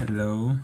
Hello.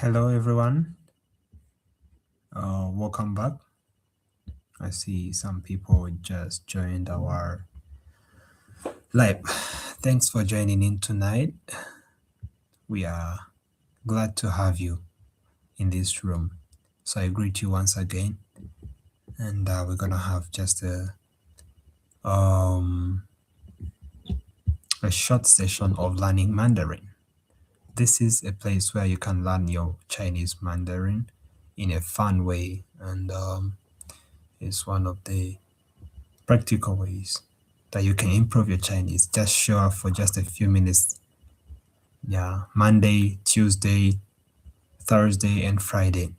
Hello, everyone. welcome back. I see some people just joined our live. Thanks for joining in tonight. We are glad to have you in this room. So I greet you once again, and we're gonna have just a short session of learning Mandarin. This is a place where you can learn your Chinese Mandarin in a fun way, and it's one of the practical ways that you can improve your Chinese. Just show up for just a few minutes. Yeah, Monday, Tuesday, Thursday, and Friday.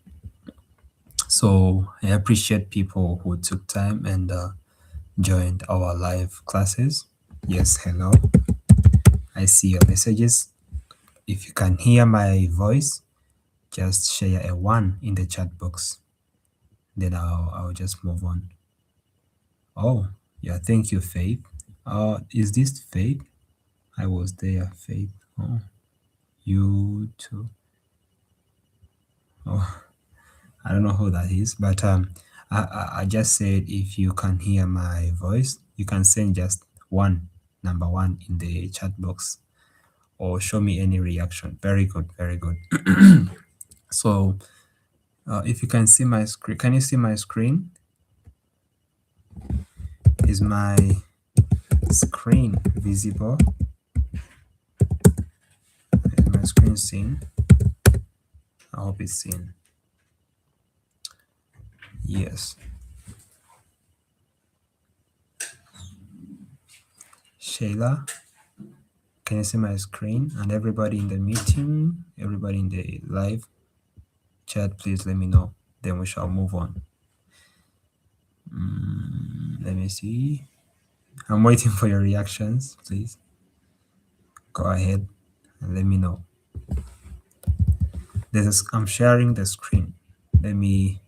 So I appreciate people who took time and joined our live classes. Yes, hello. I see your messages. If you can hear my voice, just share a 1 in the chat box. Then I'll just move on. Oh, yeah, thank you, Faith. Is this Faith? I was there, Faith. Oh, you too. Oh, I don't know who that is, but I just said if you can hear my voice, you can send just number 1 in the chat box, or show me any reaction. Very good, very good. So if you can see my screen, can you see my screen? Is my screen visible? Is my screen seen? I hope it's seen. Yes. Shayla, can you see my screen? And everybody in the meeting, everybody in the live chat, please let me know. Then we shall move on. Let me see. I'm waiting for your reactions, please. Go ahead and let me know. I'm sharing the screen. Let me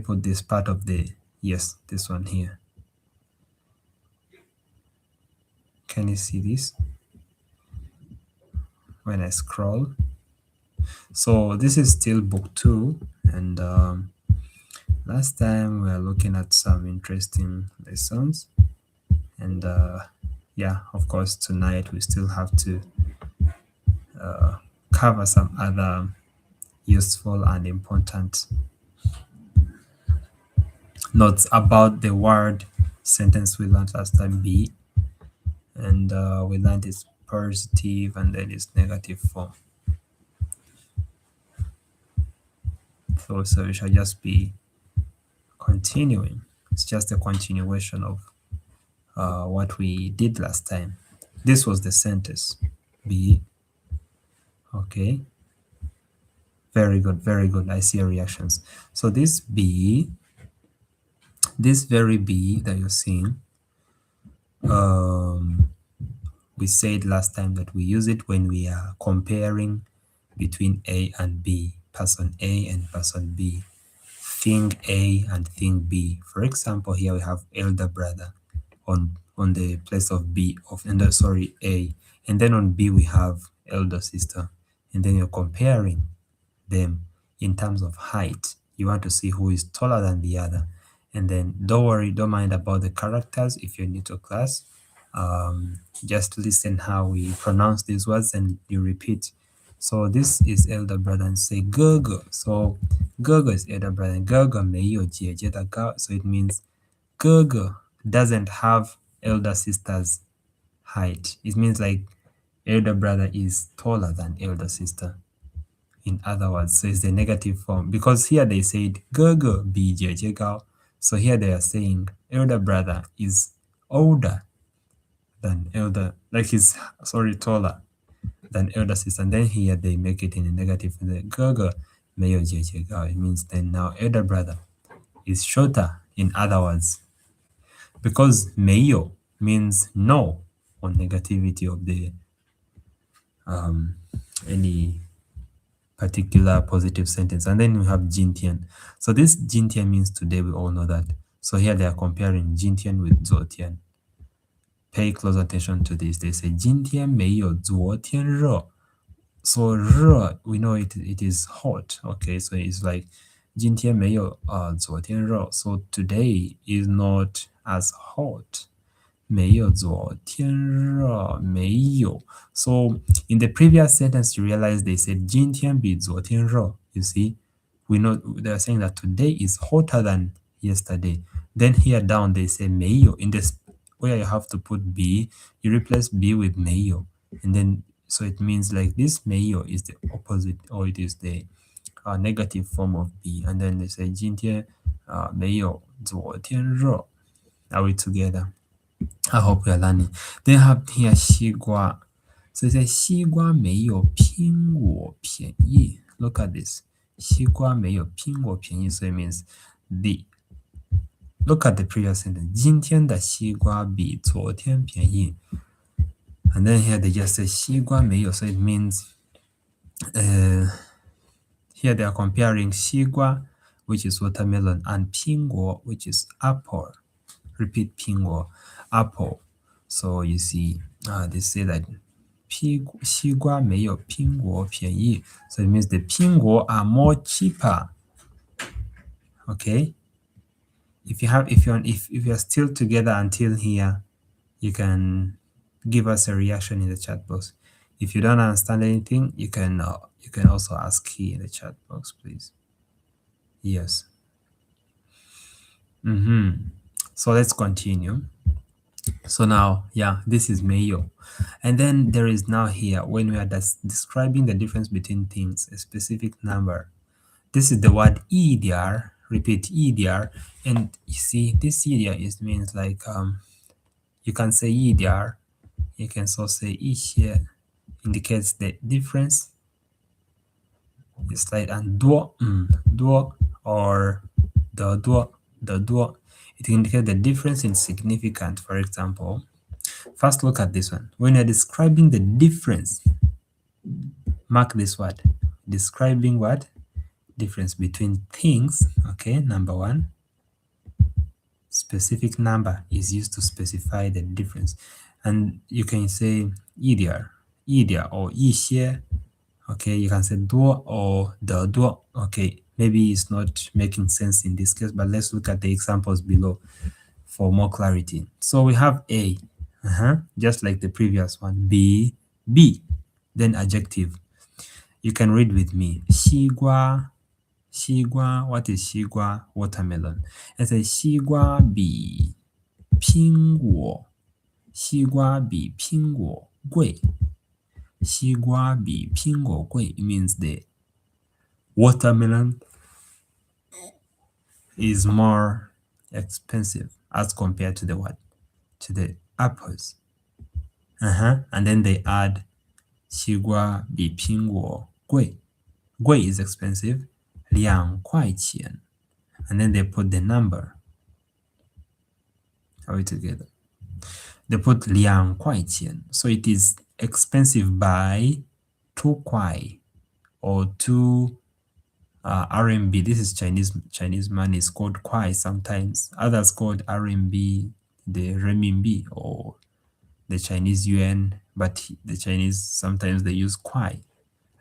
put this part of this one here. Can you see this? When I scroll. So this is still book 2, and last time we were looking at some interesting lessons, and yeah, of course tonight we still have to cover some other useful and important notes about the word sentence we learned last time, be, and we learned its positive and then its negative form. So we shall just be continuing. It's just a continuation of what we did last time. This was the sentence, be. Okay. Very good, very good. I see your reactions. So this be, this very be that you're seeing, we said last time that we use it when we are comparing between A and B, person A and person B, thing A and thing B. For example, here we have elder brother on the place of B, A, and then on B we have elder sister, and then you're comparing them in terms of height. You want to see who is taller than the other, and then don't mind about the characters. If you're new to class, just listen how we pronounce these words and you repeat. So this is elder brother, and say Gogo. So Gogo is elder brother, and Gogo so it means Gogo doesn't have elder sister's height. It means like elder brother is taller than elder sister. In other words, so it's the negative form, because here they said Gogo bi gao. So here they are saying elder brother is older than taller than elder sister. And then here they make it in a negative. Gogo meyo gao. It means then now elder brother is shorter. In other words, because meyo means no, or negativity of the any particular positive sentence. And then we have Jintian. So this Jintian means today, we all know that. So here they are comparing Jintian with Zuotian. Pay close attention to this. They say Jintian 没有昨天热. So 热, we know it is hot. Okay, so it's like 今天没有昨天热 so today is not as hot 没有昨天热没有 so in the previous sentence you realize they said 今天比昨天热 you see we know they're saying that today is hotter than yesterday then here down they say 没有 in this where you have to put be you replace be with 没有 and then so it means like this 没有 is the opposite or it is the negative form of be and then they say 今天没有昨天热 are we together I hope you're learning then have here 西瓜 so it says 西瓜没有苹果便宜 look at this 西瓜没有苹果便宜 so it means the look at the previous sentence 今天的西瓜比昨天便宜 and then here they just say 西瓜没有 so it means here they are comparing 西瓜 which is watermelon and 苹果 which is apple repeat 苹果 apple so you see they say that 西瓜没有苹果便宜 so it means the 苹果 are more cheaper okay if you're still together until here you can give us a reaction in the chat box if you don't understand anything you can also ask here in the chat box please yes so let's continue so now yeah this is mayo and then there is now here when we are describing the difference between things a specific number this is the word EDR repeat EDR and you see this EDR is means like you can say EDR you can also say 一些 indicates the difference it's like and 多 or the 多 it indicates the difference in significance for example first look at this one when you're describing the difference mark this word describing what difference between things okay number one specific number is used to specify the difference and you can say 一点 or 一些 okay you can say 多 or 的多 okay maybe it's not making sense in this case but let's look at the examples below for more clarity so we have a just like the previous one b then adjective you can read with me 西瓜 what is 西瓜 watermelon and say 西瓜比苹果贵西瓜比苹果贵 it means the watermelon is more expensive as compared to the what to the apples and then they add 西瓜比苹果贵贵 is expensive 2块钱 and then they put the number are we together they put 2块钱 so it is expensive by 2块 or 2 RMB this is Chinese money is called kwai sometimes others called RMB the renminbi or the Chinese yuan but the Chinese sometimes they use kwai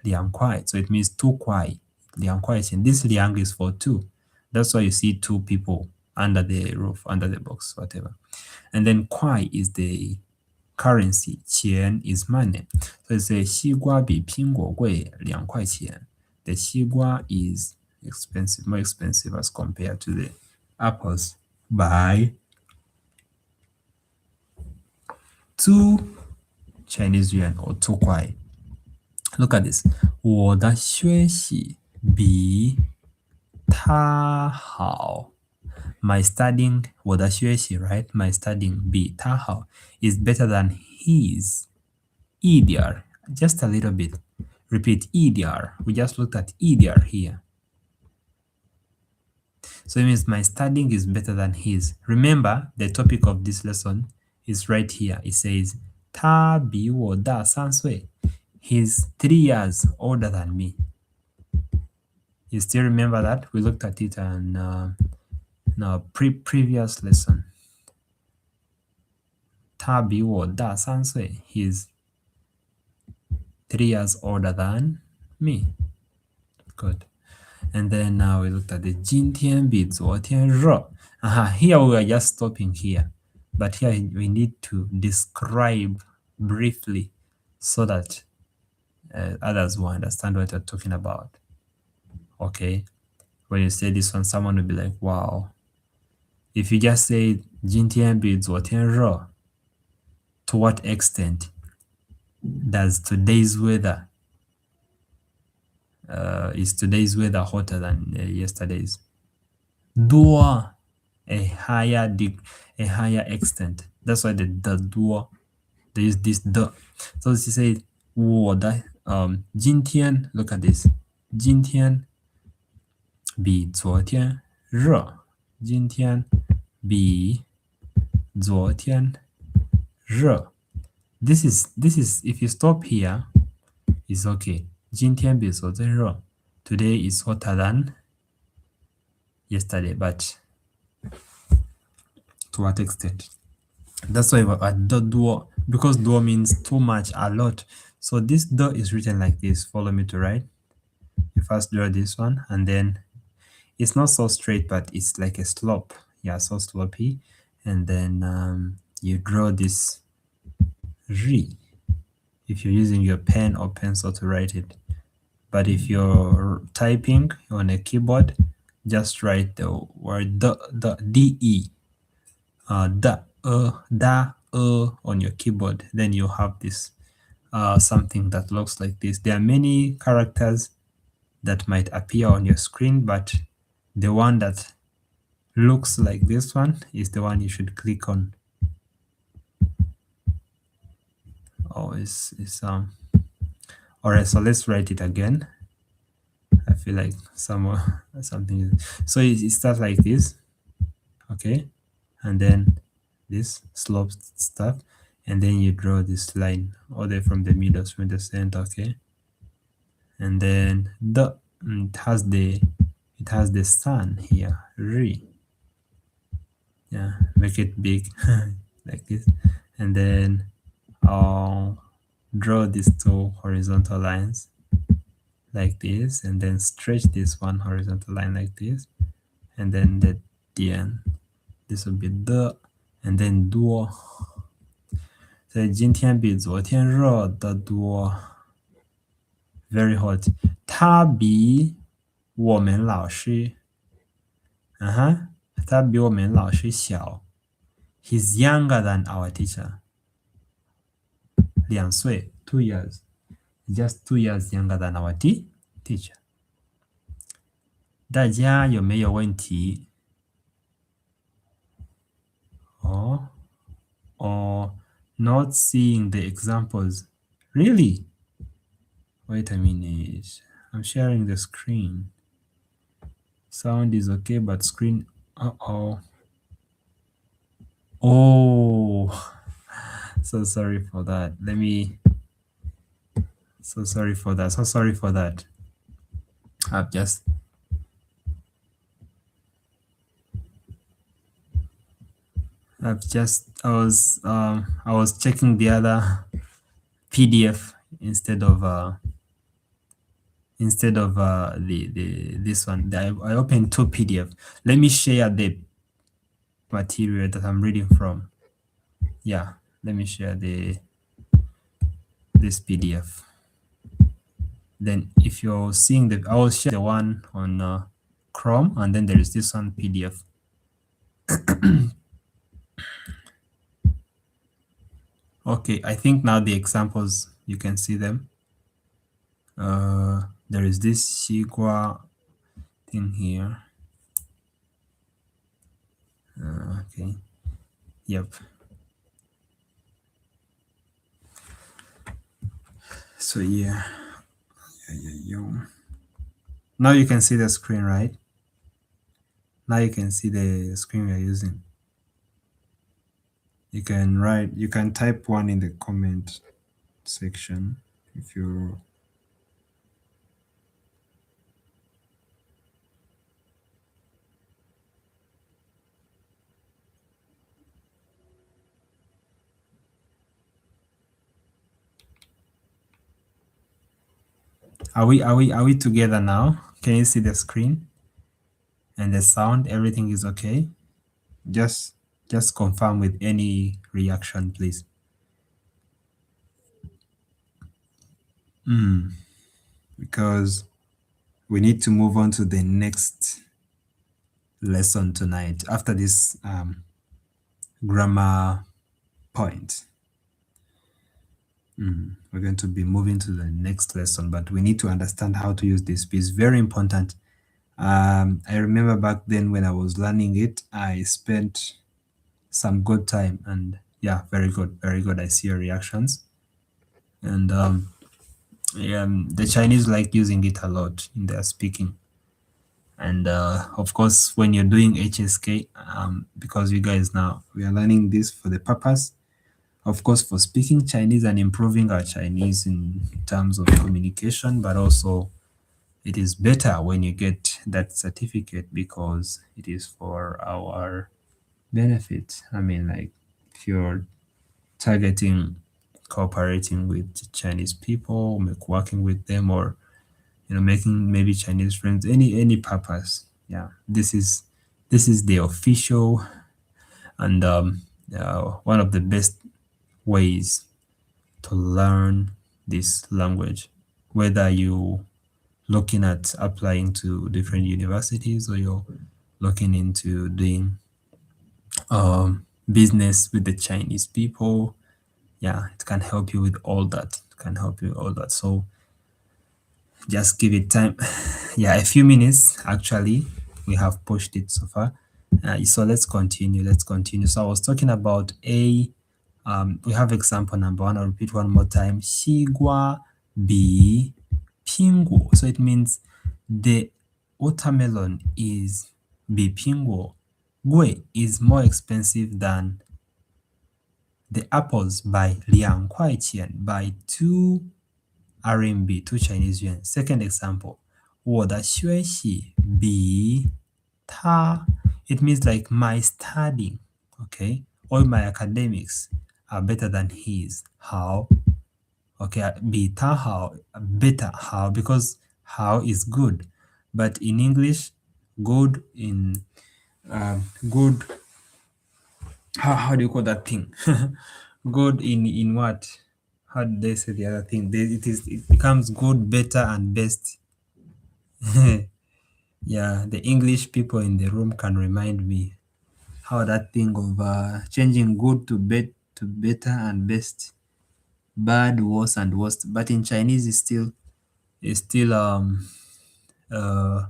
2块 so it means 2块 2块钱 this 2 is for 2 that's why you see 2 people under the roof under the box whatever and then kwai is the currency 钱 is money so it says 西瓜比苹果贵2块钱 the 西瓜 is expensive more expensive as compared to the apples by 2 Chinese yuan or 2 kwai look at this 我的学习比他好 my studying 我的学习 right my studying 比他好 is better than his EDR just a little bit repeat EDR we just looked at EDR here so it means my studying is better than his remember the topic of this lesson is right here it says 他比我大3岁 he's 3 years older than me you still remember that we looked at it on our previous lesson 他比我大3岁 he's 3 years older than me good And then now we looked at the 今天比昨天热. Here we are just stopping here. But here we need to describe briefly so that others will understand what you're talking about. Okay? When you say this one, someone will be like, wow. If you just say 今天比昨天热, to what extent does today's weather is today's weather hotter than yesterday's? Dua a higher extent. That's why the dua, they use this the. So she said 我的今天 look at this 今天比昨天热今天比昨天热 this is if you stop here it's okay 今天比昨天热 today is hotter than yesterday, but to what extent? That's why we're at the duo, because duo means too much, a lot. So this do is written like this. Follow me to write. You first draw this one, and then it's not so straight, but it's like a slope. Yeah, so slopey. And then you draw this ri if you're using your pen or pencil to write it. But if you're typing on a keyboard, just write the word the de da on your keyboard. Then you have this something that looks like this. There are many characters that might appear on your screen, but the one that looks like this one is the one you should click on. Oh, alright, so let's write it again. I feel like something. So it starts like this, okay, and then this slope stuff, and then you draw this line all the way from the middle to the center, okay, and then it has the sun here, re. Yeah, make it big like this, and then I'll draw these two horizontal lines like this, and then stretch this one horizontal line like this, and then the end. This will be the, and then 多. 所以今天比昨天热得多 very hot. 他比我们老师他比我们老师小 He's younger than our teacher. 2岁 2 years. Just 2 years younger than our teacher. 大家有没有问题 or not seeing the examples? Really? Wait a minute. I'm sharing the screen. Sound is okay, but screen. Oh. So sorry for that. So sorry for that. I was checking the other PDF instead of this one. I opened two PDF. Let me share the material that I'm reading from. Yeah, let me share this PDF. Then if you're seeing I will share the one on Chrome, and then there is this one PDF. Okay, I think now the examples, you can see them. There is this Shigua thing here. Okay, yep. So yeah. Now you can see the screen, right? Now you can see the screen we are using. You can type one in the comment section if you Are we together now? Can you see the screen and the sound? Everything is okay? Just just confirm with any reaction, please. Because we need to move on to the next lesson tonight after this grammar point. We're going to be moving to the next lesson, but we need to understand how to use this piece. Very important. I remember back then when I was learning it, I spent some good time, and yeah, very good, very good. I see your reactions. And the Chinese like using it a lot in their speaking. And of course, when you're doing HSK, because you guys now, we are learning this for the purpose, of course, for speaking Chinese and improving our Chinese in terms of communication, but also it is better when you get that certificate because it is for our benefit. I mean, like if you're targeting cooperating with Chinese people, working with them, or making maybe Chinese friends, any purpose. Yeah, this is the official and one of the best ways to learn this language, whether you looking at applying to different universities or you're looking into doing business with the Chinese people. Yeah, it can help you with all that. It can help you with all that. So just give it time. Yeah, a few minutes actually. We have pushed it so far. So let's continue. Let's continue. So I was talking about a. We have example number one. I'll repeat one more time. 西瓜比苹果. So it means the watermelon is 比苹果贵 is more expensive than the apples by 2块钱 by 2 RMB, 2 Chinese yuan. Second example, 我的学习比他 it means like my studying, okay, all my academics are better than his. How? Okay, 比他好 better. How? Because how is good, but in English, good in good. How do you call that thing? Good in what? How did they say the other thing? It becomes good, better, and best. Yeah, the English people in the room can remind me how that thing of changing good to better and best, bad, worse, and worst. But in Chinese, it's still uh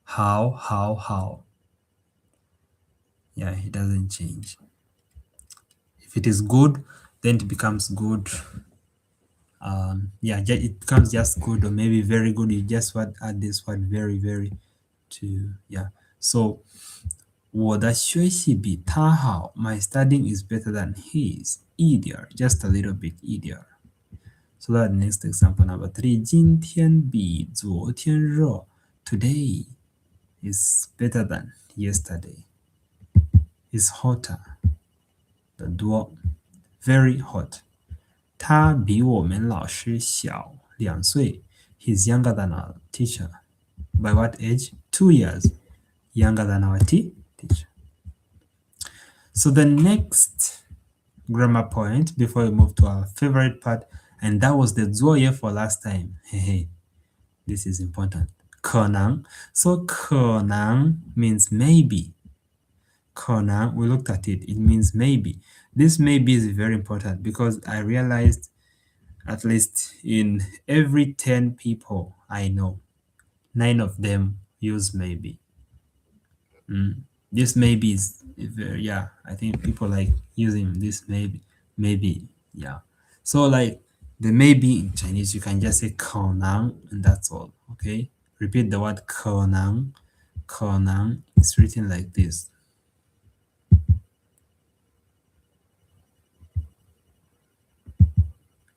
how. Yeah, it doesn't change. If it is good, then it becomes good. Yeah, it becomes just good or maybe very good. You just add this word very, very to, yeah. So 我的学习比他好 my studying is better than his. Easier, just a little bit easier. So that next example number 3. 今天比昨天热 today is better than yesterday. Is hotter. The door very hot. 他比我们老师小2岁. He's younger than our teacher. By what age? 2 years. Younger than our teacher. So the next grammar point before we move to our favorite part, and that was the 作业 for last time. Hey, this is important. 可能. So 可能 means maybe. 可能, we looked at it. It means maybe. This maybe is very important because I realized at least in every 10 people I know, 9 of them use maybe. This maybe is very, yeah, I think people like using this maybe, yeah. So like the maybe in Chinese, you can just say 可能 and that's all, okay? Repeat the word 可能. 可能 is written like this.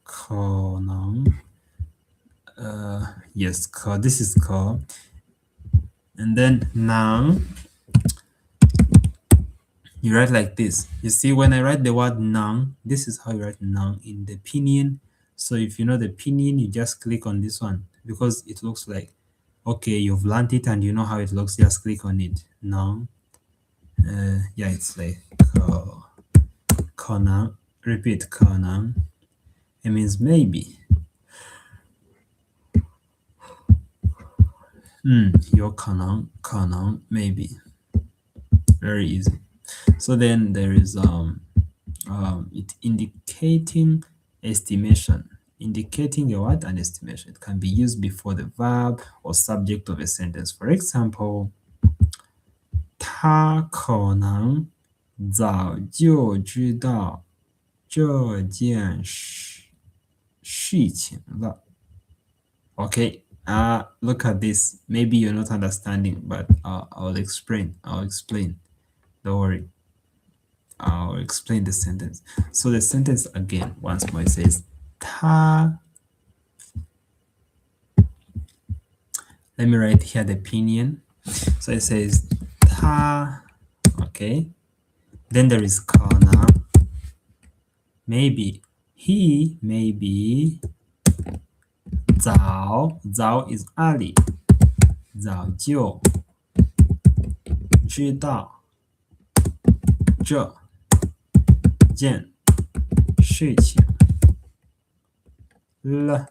可能 yes, 可 this is 可 and then 能 you write like this. You see, when I write the word nang, this is how you write nang in the pinyin. So if you know the pinyin, you just click on this one because it looks like Okay, you've learned it and you know how it looks. Just click on it now. Yeah, it's like可能. Repeat 可能. It means maybe. 有可能 maybe. Very easy. So then there is it indicating estimation. Indicating a what? An estimation. It can be used before the verb or subject of a sentence. For example, 他可能早就知道这件事情了. Okay, look at this. Maybe you're not understanding, but I'll explain. Don't worry. I'll explain the sentence. So the sentence again, once more, it says 他. Let me write here the opinion. So it says 他. Okay. Then there is 可能. Maybe. He maybe. 早 is early. 早就知道这件事情了。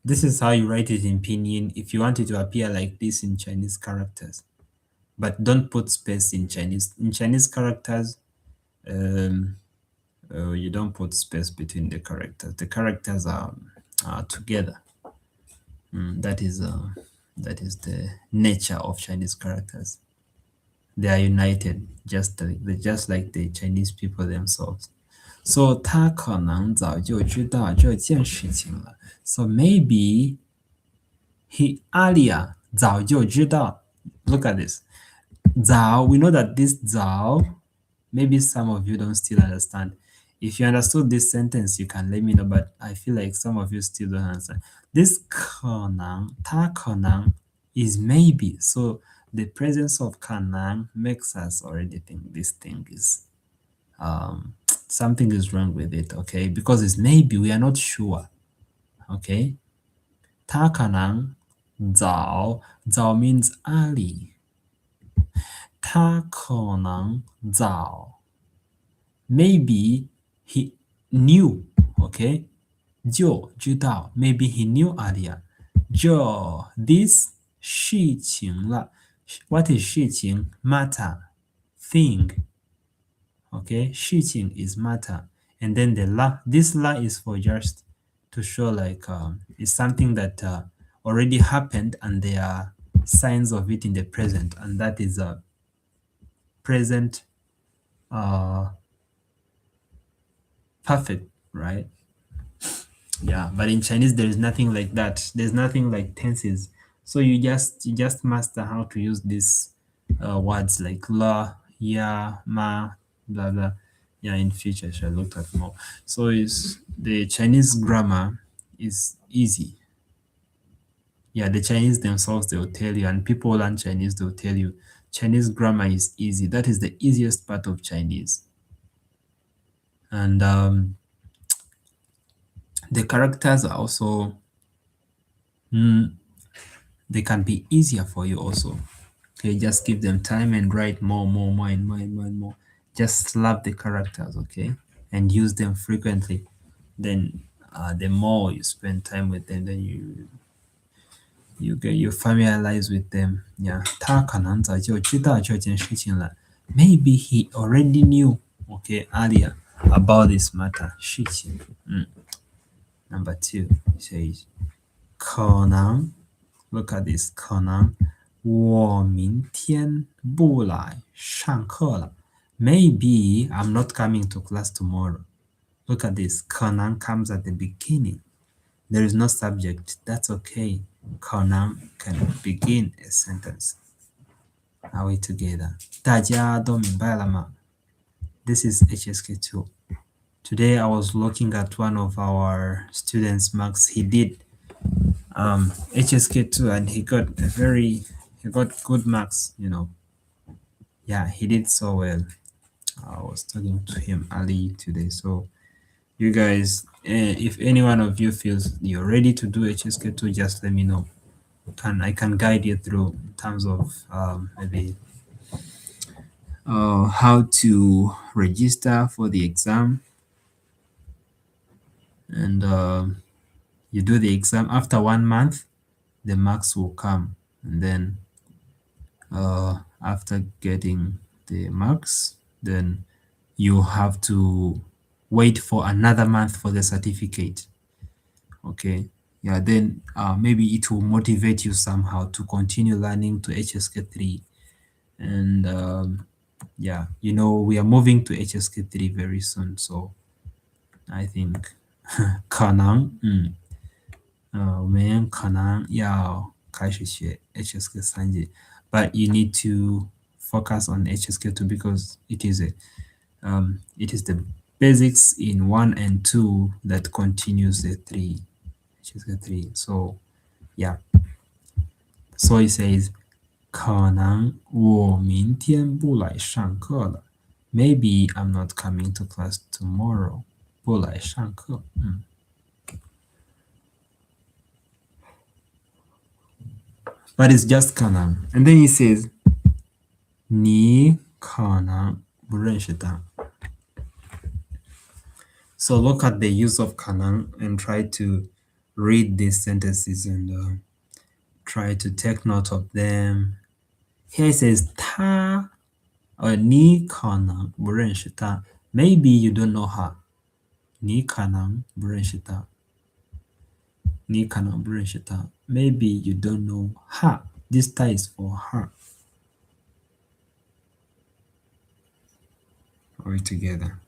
This is how you write it in pinyin if you want it to appear like this in Chinese characters. But don't put space in Chinese. In Chinese characters, you don't put space between the characters. The characters are together. That is the nature of Chinese characters. They are united, just like the Chinese people themselves. So 他可能早就知道这件事情了. So maybe he earlier 早就知道. Look at this. 早, we know that this 早, maybe some of you don't still understand. If you understood this sentence, you can let me know, but I feel like some of you still don't understand. This 可能, 他可能 is maybe. So the presence of 可能 makes us already think this thing is something is wrong with it, okay? Because it's maybe, we are not sure, okay? 他可能早 means early. 他可能早 maybe he knew, okay? 就知道 maybe he knew earlier. 这 this 事情了. What is 事情? Matter, thing. Okay, 事情 is matter, and then the la, this la is for just to show like it's something that already happened and there are signs of it in the present, and that is a present perfect, right? Yeah, but in Chinese there is nothing like that. There's nothing like tenses, so you just master how to use these words like la, ya, ma, blah blah. Yeah, in future I shall look at more. So is the Chinese grammar is easy. Yeah, the Chinese themselves, they will tell you, and people learn Chinese, they'll tell you Chinese grammar is easy. That is the easiest part of Chinese. And the characters are also they can be easier for you also. Okay, just give them time and write more and more. Just slap the characters, okay, and use them frequently. Then the more you spend time with them, then you familiarize with them. Yeah, 他可能早就知道这件事情了. Maybe he already knew, okay, earlier about this matter. 事情. Number 2 says 可能. Look at this. 可能我明天不来上课了. Maybe I'm not coming to class tomorrow. Look at this. 可能 comes at the beginning. There is no subject. That's okay. 可能 can begin a sentence. Are we together? 大家都明白了吗? This is HSK2. Today I was looking at one of our students' marks. He did HSK2 and he got good marks, you know. Yeah, he did so well. I was talking to him early today. So you guys if any one of you feels you're ready to do HSK2, just let me know. I can guide you through in terms of maybe how to register for the exam, and you do the exam. After 1 month, the marks will come, and then after getting the marks, then you have to wait for another month for the certificate. Okay, yeah, then maybe it will motivate you somehow to continue learning to HSK3. And yeah, we are moving to HSK3 very soon, so I think 可能我们可能要开始学 HSK 3级 but you need to focus on HSK2 because it is the basics in 1 and 2 that continues the 3 HSK3. So yeah, so it says 可能我明天不来上课了 maybe I'm not coming to class tomorrow 不来上课but it's just 可能 and then it says 你可能不认识他 so look at the use of 可能 and try to read these sentences and try to take note of them. Here it says 他 你可能不认识他 maybe you don't know her 你可能不认识他你可能不认识他 maybe you don't know her. This tie is for her. All together.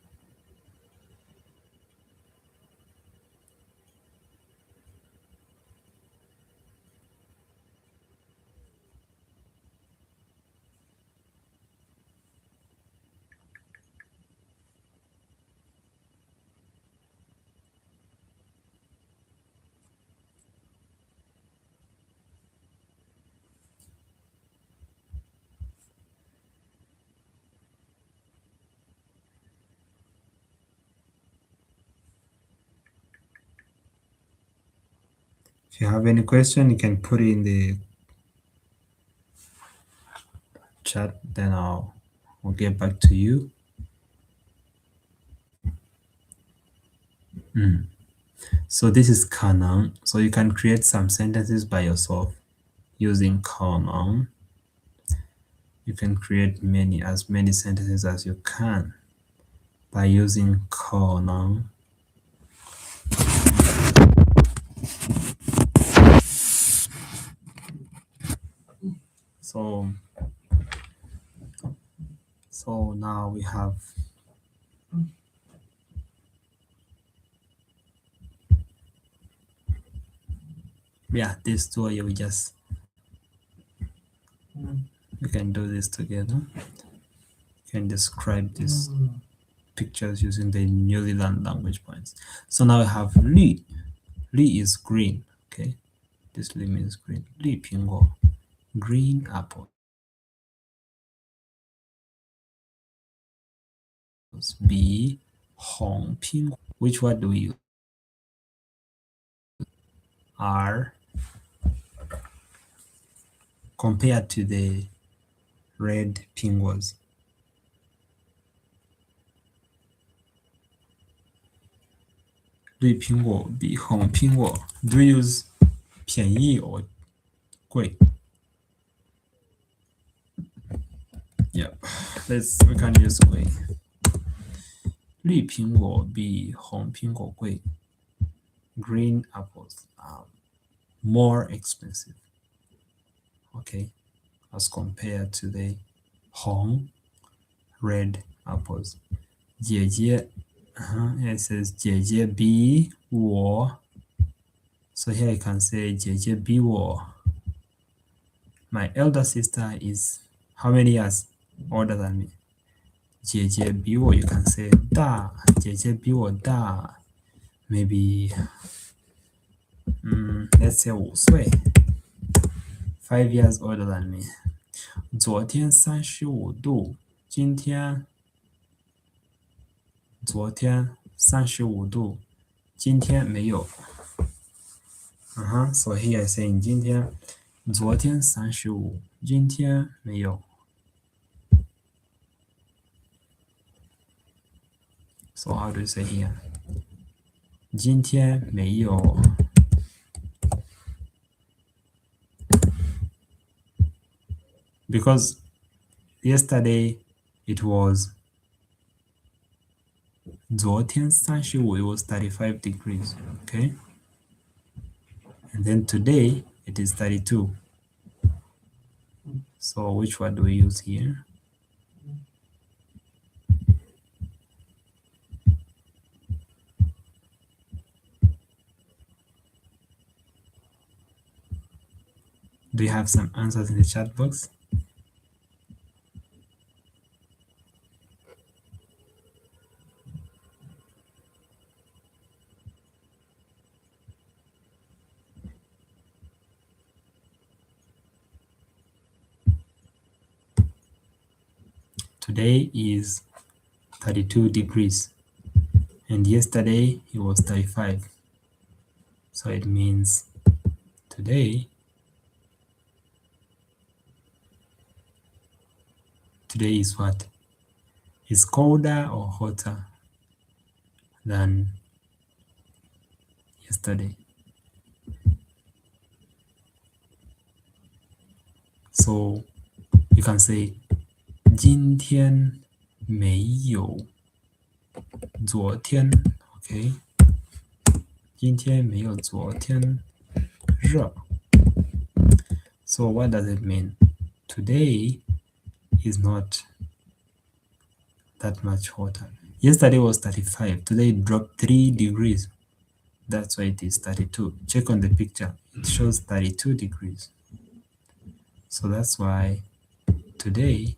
If you have any question, you can put it in the chat, then I'll get back to you. So this is 可能. So you can create some sentences by yourself using 可能. You can create as many sentences as you can by using 可能. So now we have these two. We can do this together. You can describe these pictures using the newly learned language points. So now we have 绿. 绿 is green. Okay, this 绿 means green. 绿苹果 green apple. B 红苹果 which word do we use? R compared to the red 苹果. 绿苹果比红苹果 do we use 便宜 or 贵? Yeah, we can use 贵. 绿苹果比红苹果贵 green apples are more expensive, okay, as compared to the 红 red apples. 姐姐 it says 姐姐比我 so here I can say 姐姐比我 my elder sister is how many years older than me? 姐姐比我 you can say 大姐姐比我大 maybe let's say 5岁 5 years older than me. 昨天35度今天35度今天没有。So here I saying 今天，昨天35，今天没有。So how do you say here? 今天没有。Because yesterday it was 昨天35, it was 35 degrees, okay? And then today it is 32. So which one do we use here? Do you have some answers in the chat box? Today is 32 degrees and yesterday it was 35. So it means today is what? Is colder or hotter than yesterday? So you can say 今天没有昨天 okay? 今天没有昨天热 So what does it mean? Today is not that much hotter. Yesterday was 35. Today it dropped 3 degrees. That's why it is 32. Check on the picture. It shows 32 degrees. So that's why today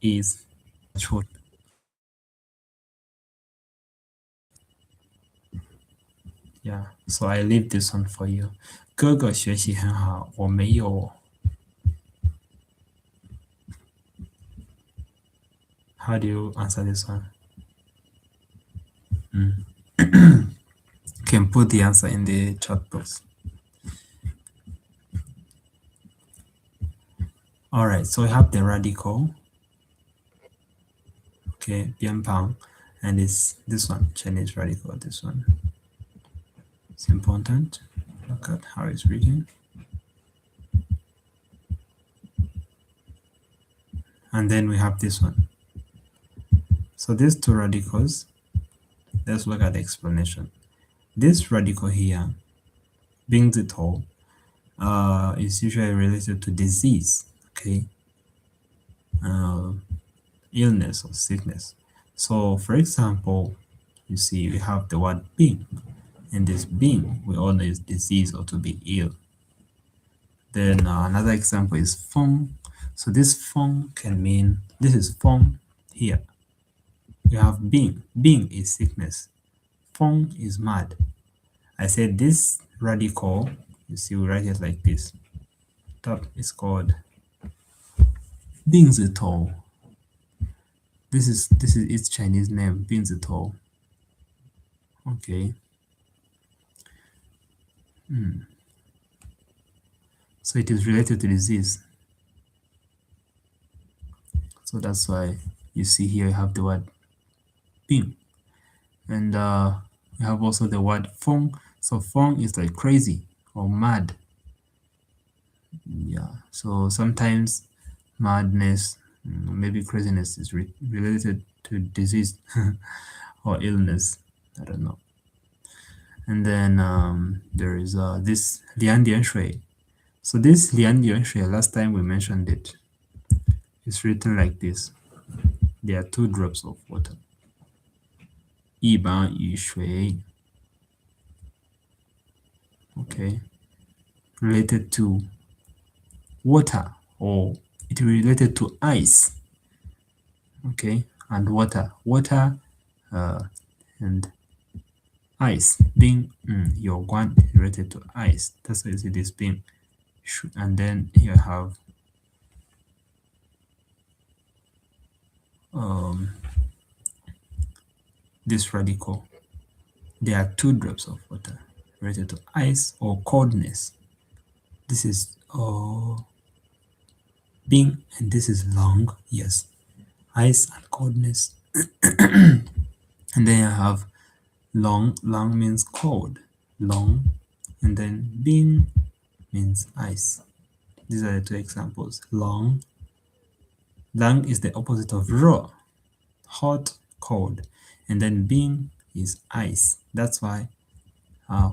is much hotter. Yeah, so I leave this one for you. 哥哥学习很好，我没有。How do you answer this one? Can put the answer in the chat box. Alright, so we have the radical. Okay, 偏旁, and it's this one, Chinese radical, this one. It's important. Look at how it's written. And then we have this one. So these two radicals, let's look at the explanation. This radical here, 病字头, is usually related to disease, okay? Illness or sickness. So for example, you see we have the word 病, and this 病 we all know is disease or to be ill. Then another example is 风. So this 风 can mean, this is 风 here. You have 病. 病 is sickness. 风 is mad. I said this radical, you see we write it like this. Top is called 病字头. This is its Chinese name, 病字头. Okay. So it is related to disease. So that's why you see here you have the word 病. And we have also the word 疯. So 疯 is like crazy or mad. Yeah, so sometimes madness, maybe craziness is related to disease or illness. I don't know. And then there is this 两点水. So this 两点水, last time we mentioned it. It's written like this. There are 2 drops of water. 一碗雨水. Okay. Related to water, or it related to ice. Okay. And water. Water and ice. 冰 有关 related to ice. That's why you see this 冰. And then here I have um, this radical. There are 2 drops of water related to ice or coldness. This is being, and this is long, yes, ice and coldness. And then I have long. Long means cold, long, and then being means ice. These are the 2 examples. Long is the opposite of raw, hot, cold, and then being is ice. That's why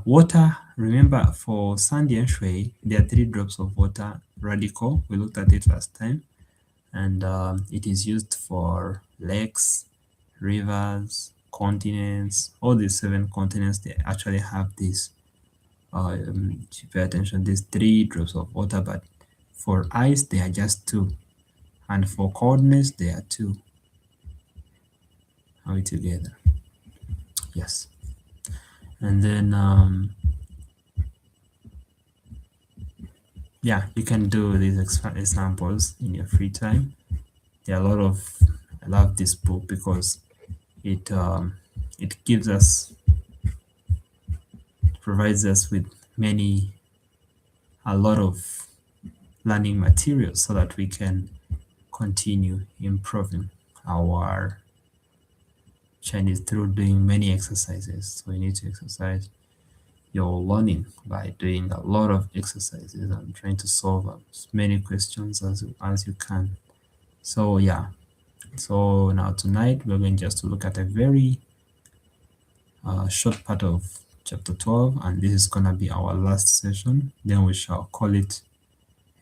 water, remember for Sandy and Shui, there are 3 drops of water radical. We looked at it last time, and it is used for lakes, rivers, continents. All these 7 continents, they actually have this. If you pay attention, these 3 drops of water, but for ice, they are just 2, and for coldness, they are 2. Are we together? Yes. And then yeah, you can do these examples in your free time. There are a lot of, I love this book because it gives us, provides us with a lot of learning materials so that we can continue improving our Chinese through doing many exercises. So you need to exercise your learning by doing a lot of exercises and trying to solve as many questions as you can. So yeah, so now tonight we're going just to look at a very short part of chapter 12, and this is gonna be our last session. Then we shall call it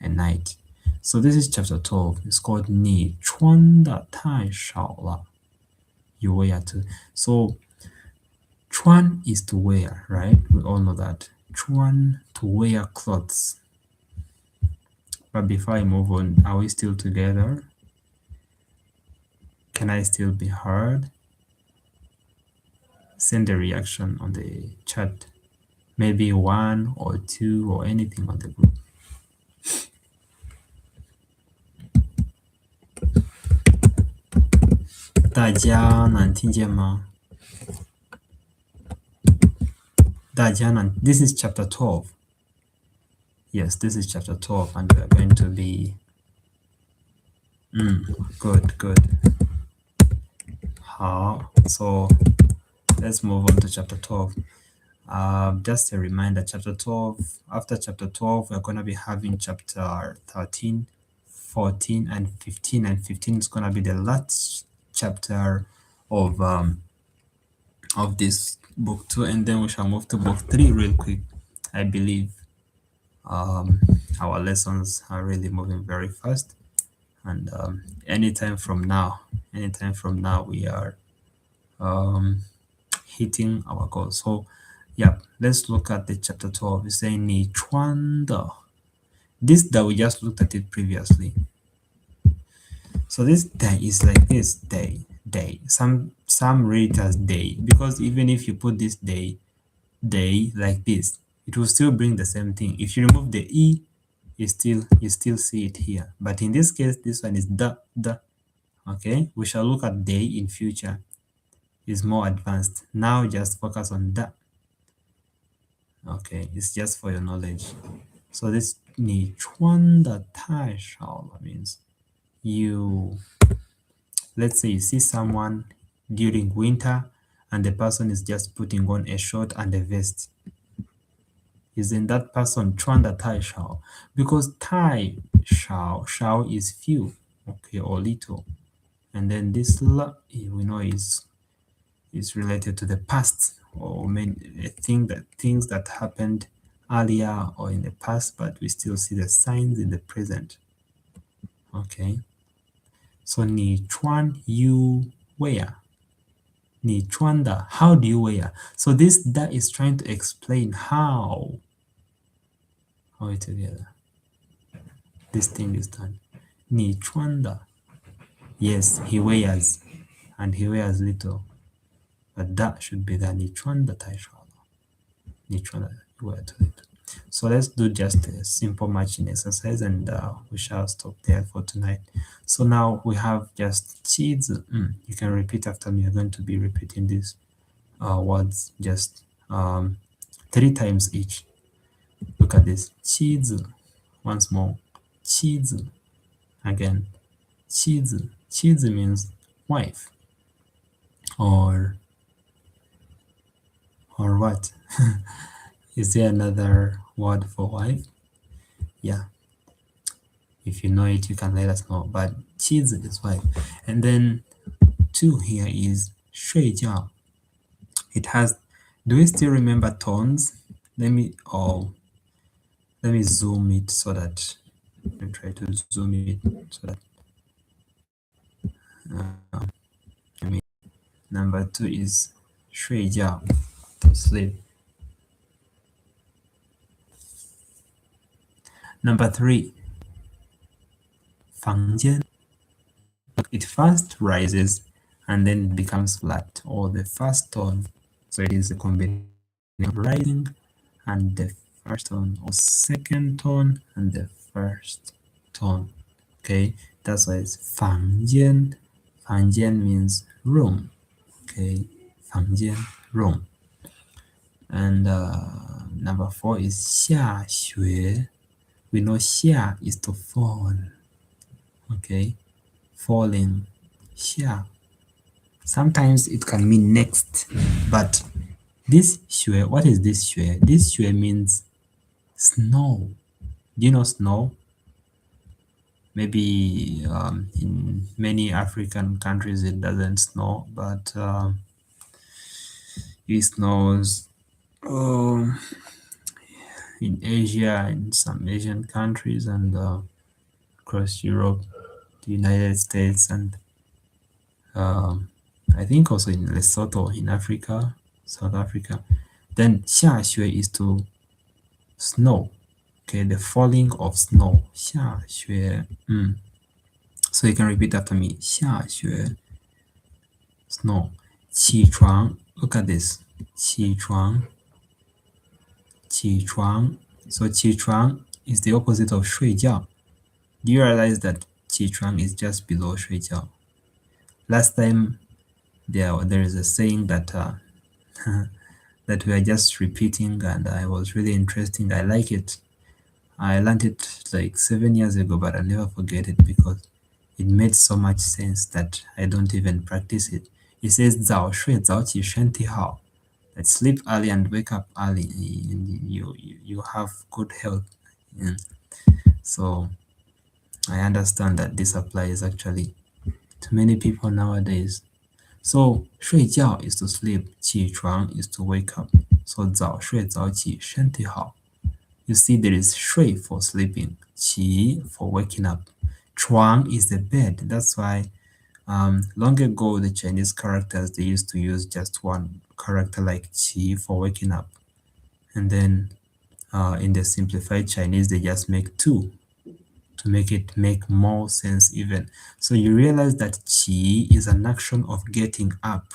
a night. So this is chapter 12. It's called 你穿的太少了 You wear too. So 穿 is to wear, right? We all know that. 穿 to wear clothes. But before I move on, are we still together? Can I still be heard? Send a reaction on the chat. Maybe 1 or 2 or anything on the group. 大家能听见吗？大家能 This is chapter 12. Yes, this is chapter 12, and we are going to be good. 好, so let's move on to chapter 12. Just a reminder, chapter 12, after chapter 12, we're going to be having chapter 13, 14, and 15. And 15 is going to be the last chapter of this book 2, and then we shall move to book 3 real quick. I believe our lessons are really moving very fast, and anytime from now we are hitting our goal. So yeah, let's look at the chapter 12. It's saying 你穿的 this that we just looked at it previously. So this day is like this day. Some read it as day, because even if you put this day like this, it will still bring the same thing. If you remove the e, you still see it here. But in this case, this one is the. Okay, we shall look at day in future. It's more advanced. Now just focus on the. Okay, it's just for your knowledge. So this 你穿的太少了 means you, let's say you see someone during winter and the person is just putting on a short and a vest. Isn't that person 穿的太少? Because 太少 is few, okay, or little. And then this la, we know is related to the past, or things that happened earlier or in the past, but we still see the signs in the present. Okay, so 你穿 you wear, 你穿的 how do you wear? So this that is trying to explain how it together this thing is done. 你穿的 yes, he wears, and he wears little, but that should be that 你穿的太少了，你穿的 you wear too little. So let's do just a simple matching exercise, and we shall stop there for tonight. So now we have just cheese. You can repeat after me. You're going to be repeating these words just 3 times each. Look at this. Cheese. Once more. Cheese. Again. Cheese. Cheese means wife. Or what? Is there another word for wife? Yeah. If you know it, you can let us know. But cheese is wife. And then 2 here is 睡觉. It has. Do we still remember tones? Let me zoom it so that let me try to zoom it so that I mean number 2 is 睡觉, to sleep. Number 3, 房间. It first rises and then becomes flat, or the first tone. So it is a combination of rising and the first tone, or second tone and the first tone. Okay, that's why it's 房间. 房间 means room. Okay, 房间 room. And number 4 is 下学. We know 下 is to fall. Okay, falling. 下. Sometimes it can mean next, but this 学, what is this 学? This 学 means snow. Do you know snow? Maybe in many African countries it doesn't snow, but it snows in Asia, in some Asian countries, and across Europe, the United States, and I think also in Lesotho in Africa, South Africa. Then 下雪 is to snow. Okay, the falling of snow. 下雪. So you can repeat after me. 下雪 snow. 起床. Look at this. 起床. 起床. So 起床 is the opposite of 睡觉. Do you realize that 起床 is just below 睡觉? Last time there is a saying that that we are just repeating, and I was really interesting. I like it. I learned it like 7 years ago, but I'll never forget it because it made so much sense that I don't even practice it. It says 早睡早起身体好. That sleep early and wake up early, you have good health. So I understand that this applies actually to many people nowadays. So 睡觉 is to sleep, 起床 is to wake up. So 早睡早起身体好. You see, there is 睡 for sleeping, 起 for waking up. 床 is the bed. That's why long ago the Chinese characters, they used to use just one character like 起 for waking up. And then in the simplified Chinese, they just make 2 to make it make more sense even. So you realize that 起 is an action of getting up.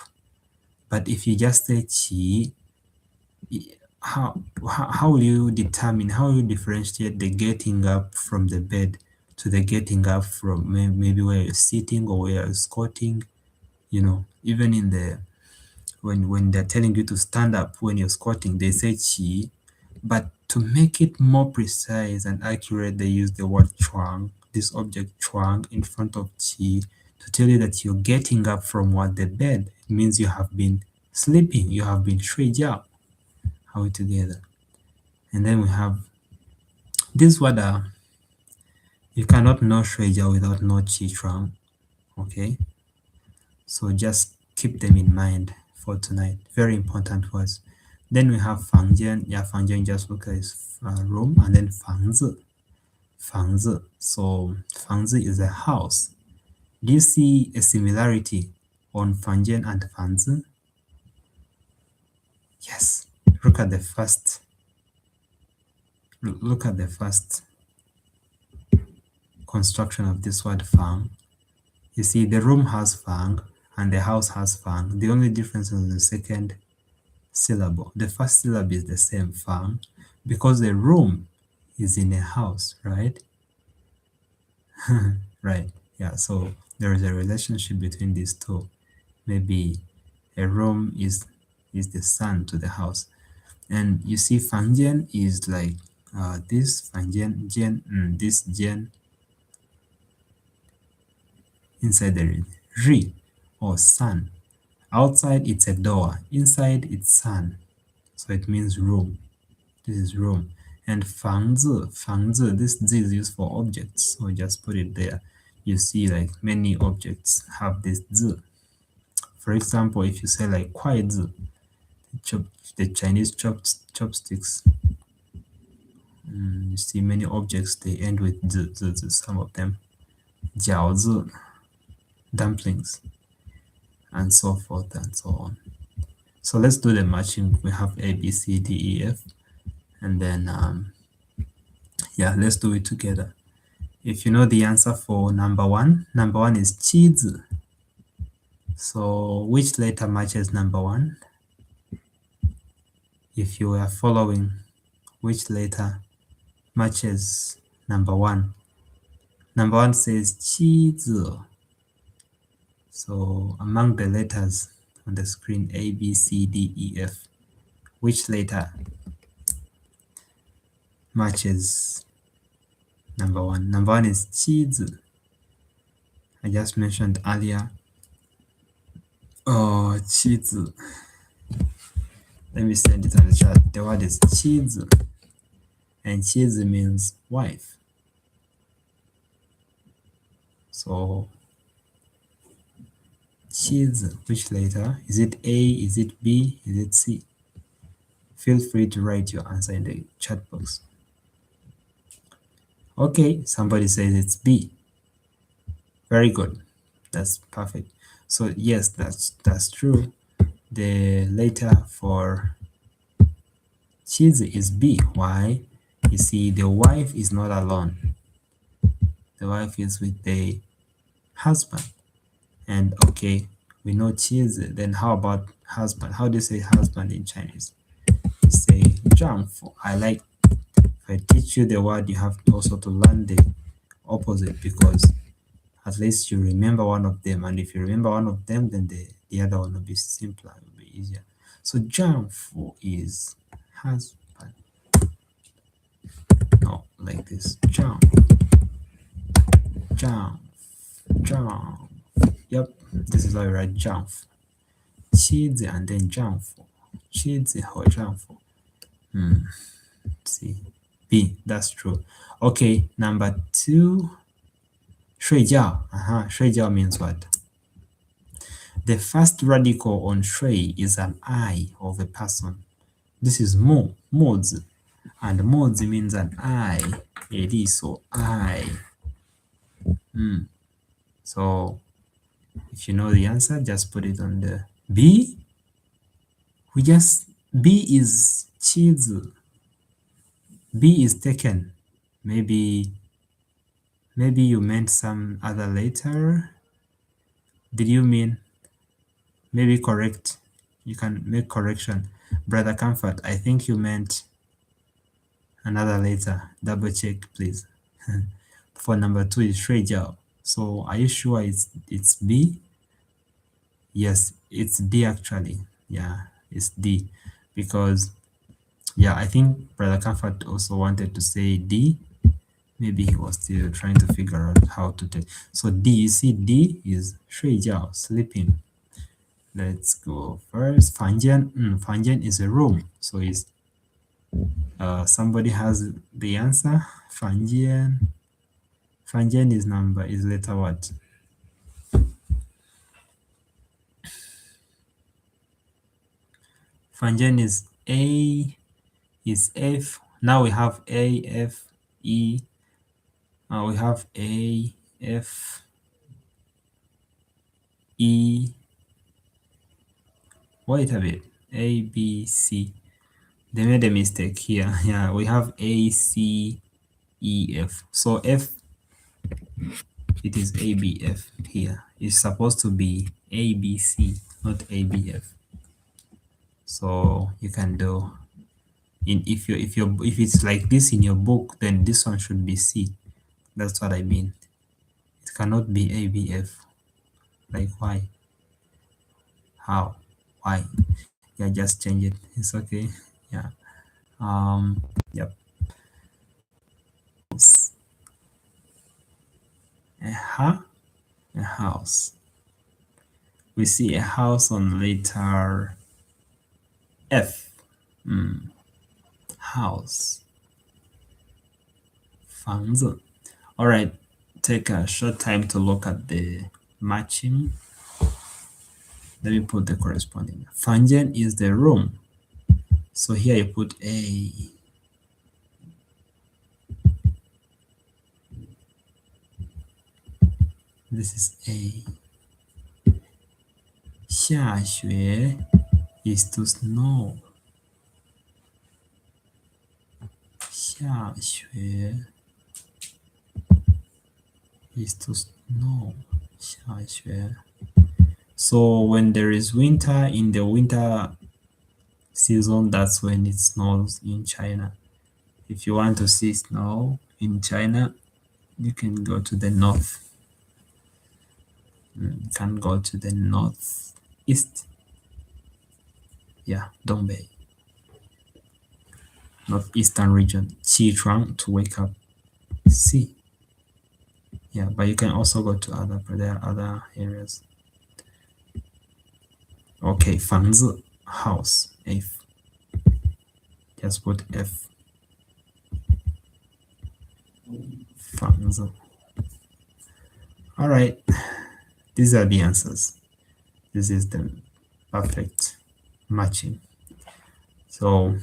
But if you just say 起, how will you determine, how will you differentiate the getting up from the bed to the getting up from maybe where you're sitting or where you're squatting? You know, even in the when they're telling you to stand up when you're squatting, they say 起, but to make it more precise and accurate, they use the word 床, this object 床 in front of 起, to tell you that you're getting up from what, the bed. It means you have been sleeping, you have been 睡觉. How we together? And then we have this word. You cannot know 睡觉 without know 起床. Okay, so just keep them in mind for tonight. Very important words. Then we have 房间. Yeah, 房间 just look at room, and then 房子. 房子. So 房子 is a house. Do you see a similarity on 房间 and 房子? Yes. Look at the first. Look at the first construction of this word 房. You see, the room has 房and the house has 房. The only difference is the second syllable. The first syllable is the same 房, because a room is in a house, right? Right, yeah, so there is a relationship between these two. Maybe a room is the son to the house. And you see, Fangjian is like this Fangjian, this Jian inside there is Ri or sun. Outside it's a door, inside it's sun. So it means room. This is room. And Fangzi, this Z is used for objects. So just put it there. You see like many objects have this Z. For example, if you say like Kuai Zi, the Chinese chopsticks, you see many objects, they end with Z, some of them. Jiaozi, dumplings, and so forth and so on. So let's do the matching. We have A, B, C, D, E, F, and then yeah, let's do it together. If you know the answer for number one is Qizi. So which letter matches number one? If you are following, which letter matches number one? Number one says Qizi. So among the letters on the screen, A, B, C, D, E, F, which letter matches number one? Number one is Qizi. I just mentioned earlier. Oh, Qizi. Let me send it on the chat. The word is Qizi. And Qizi means wife. So Qizi, which letter? Is it A? Is it B? Is it C? Feel free to write your answer in the chat box. Okay, somebody says it's B. Very good. That's perfect. So yes, that's true. The letter for Qizi is B. Why? You see, the wife is not alone. The wife is with the husband. And okay, we know Qizi. Then how about husband? How do you say husband in Chinese? You say 丈夫. I like, if I teach you the word, you have also to learn the opposite, because at least you remember one of them. And if you remember one of them, then the other one will be simpler, it will be easier. So 丈夫 is husband. No, like this. 丈. Yep, this is how you write 丈夫. 妻子 and then 丈夫. 妻子和丈夫. See, B, that's true. Okay, number two, 睡觉. 睡觉 means what? The first radical on 睡 is an I of a person. This is mo, mozi. And mozi means an I. It is so I. So if you know the answer, just put it on the B. B is Qizi. B is taken. Maybe you meant some other letter. Did you mean? Maybe correct. You can make correction. Brother Comfort, I think you meant another letter. Double check, please. For number two is 睡觉. So are you sure it's B? Yes, it's D actually. Yeah, it's D. Because, yeah, I think Brother Comfort also wanted to say D. Maybe he was still trying to figure out how to take. So D, you see D is 睡觉, sleeping. Let's go first. 房间, 房间 is a room. So it's somebody has the answer. 房间. 房间 is letter what? Fanjian is A, is F. Now we have A, F, E. We have A, F, E. Wait a bit. A, B, C. They made a mistake here. Yeah, we have A, C, E, F. So F, it is A, B, F here. It's supposed to be A, B, C, not A, B, F. So you can do if it's like this in your book, then this one should be C. That's what I mean. It cannot be A, B, F. Like why? How? Why? Yeah, just change it. It's okay. Yeah. Yep. A house. We see a house on letter F. House. 房子. All right. Take a short time to look at the matching. Let me put the corresponding. 房间 is the room. So here you put A. This is A. 下雪 is to snow. 下雪 is to snow. 下雪. So when there is winter, in the winter season, that's when it snows in China. If you want to see snow in China, you can go to the north. You can go to the northeast. Yeah, Dongbei. Northeastern region. 起床 to wake up. See. Yeah, but you can also go to other areas. Okay, 房子 house F. Just put F. 房子. All right, these are the answers. This is the perfect matching. So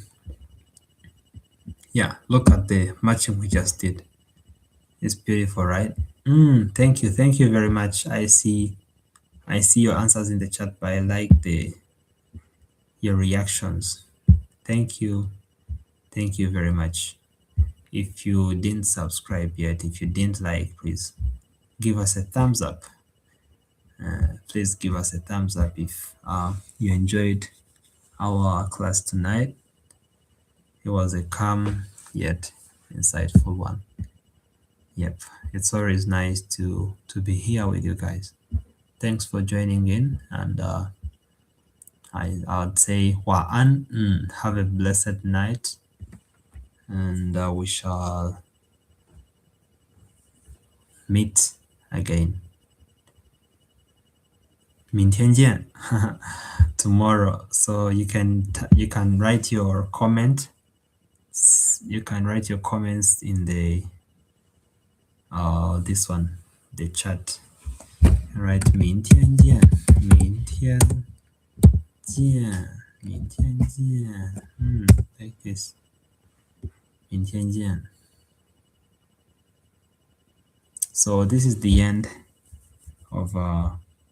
yeah, look at the matching we just did. It's beautiful, right? Thank you very much. I see your answers in the chat, but I like your reactions. Thank you very much. If you didn't subscribe yet, if you didn't like, please give us a thumbs up. Please give us a thumbs up if you enjoyed our class tonight. It was a calm yet insightful one. Yep, it's always nice to be here with you guys. Thanks for joining in, and I'd say 晚安, have a blessed night, and we shall meet again. 明天见 tomorrow. So you can write your comment. You can write your comments in the this one, the chat. Right, 明天见 明天见 明天见 like this. 明天见. So this is the end of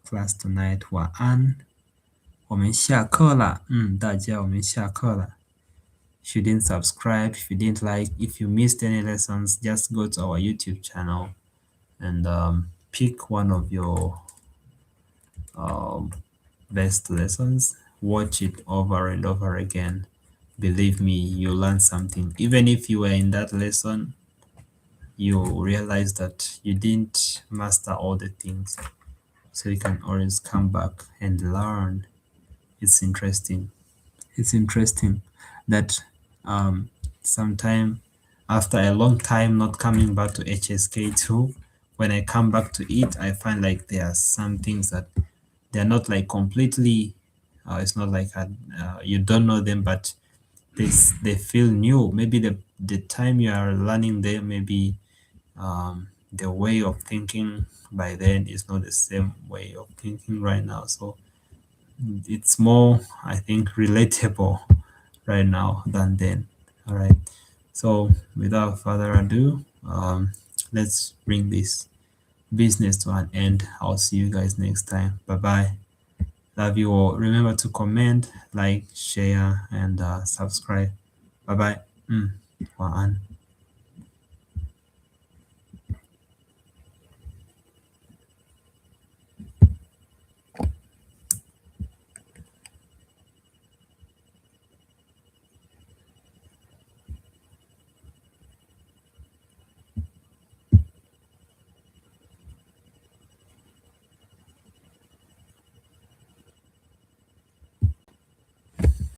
class tonight. 晚安，我们下课了。大家我们下课了。If you didn't subscribe, if you didn't like, if you missed any lessons, just go to our YouTube channel and pick one of your best lessons. Watch it over and over again. Believe me, you'll learn something. Even if you were in that lesson, you realize that you didn't master all the things. So you can always come back and learn. It's interesting. It's interesting that sometime after a long time not coming back to HSK2, when I come back to it, I find like there are some things that they're not like completely, it's not like you don't know them, but they feel new. Maybe the time you are learning them, maybe the way of thinking by then is not the same way of thinking right now. So it's more, I think, relatable right now than then. All right. So without further ado, let's bring this business to an end. I'll see you guys next time. Bye-bye. Love you all. Remember to comment, like, share, and subscribe. Bye-bye. 晚安。